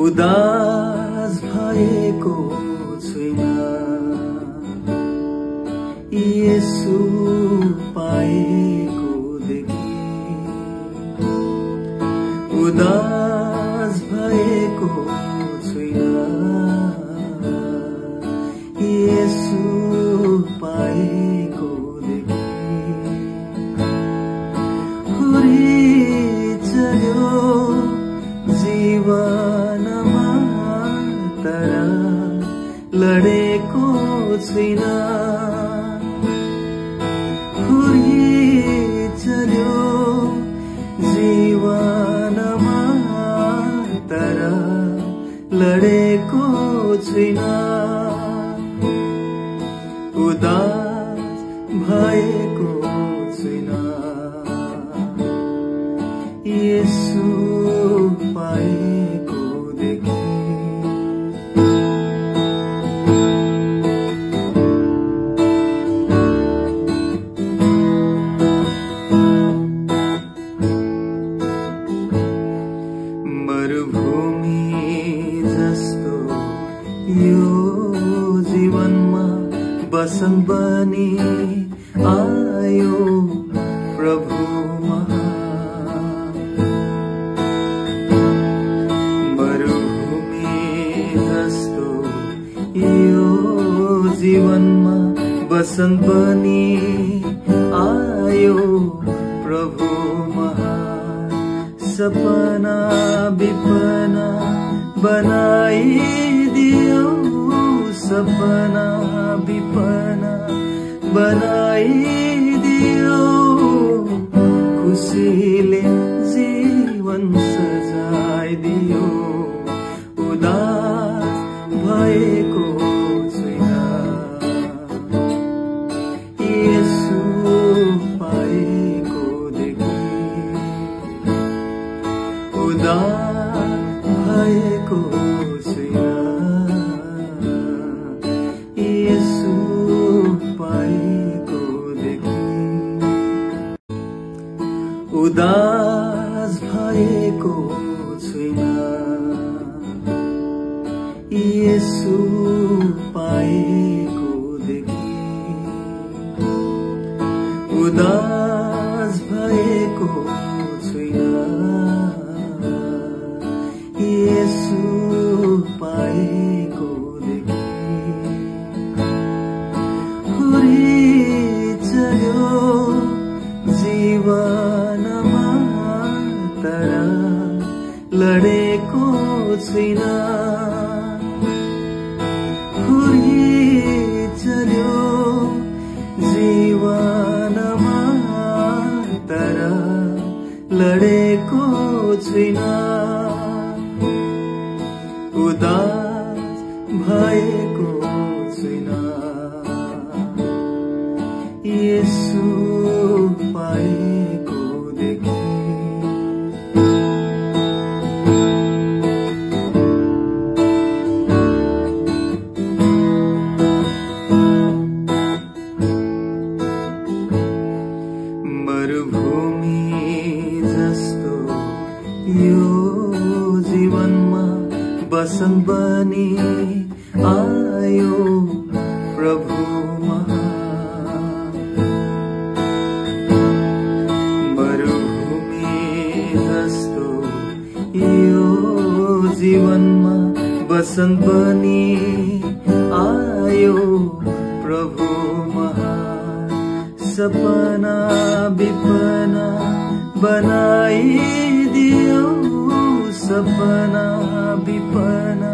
उदास भएको छैन येशू पाएको देखि उदास भएको छैन येशू पाएको देखि हुरी चल्यो जीवनमा तर लडेको छैन हुरी चल्यो जीवनमा तर लडेको छैन उदास भएको छैन येशू पाएको देखि मरुभूमि जस्तो यो जीवनमा बसन्त बनी आयो प्रभु मरुभूमि जस्तो यो जीवनमा बसन्त बनी आयो प्रभु सपना विपना बनाइदियो सपना विपना बनाइदियो खुसीले जीवन सजाइदियो उदास भएको छैन येशू पाएको देखि उदास भएको छैन येशू पाएको देखि उदास भएको छैन येशू पाएको देखि उदास भएको छैन येशू पाएको देखि हुरी चल्यो जीवनमा तर लडेको छैन हुरी चल्यो जीवनमा तर लडेको छैन उदास भएको छैन येशू पाएको देखि मरुभूमि जस्तो यो जीवनमा बसन्त बनी आयो प्रभु मरुभूमि जस्तो यो जीवनमा बसन्त बनी आयो प्रभु सपना विपना बनाइदियो सपना विपना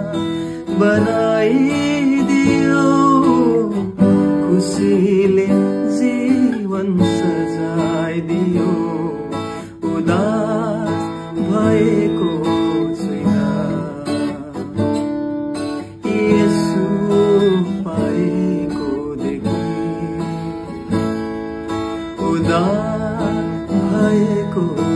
बनाइदियो खुसीले जीवन सजाइदियो उदास भएको छैन येशू पाएको देखि उदास भएको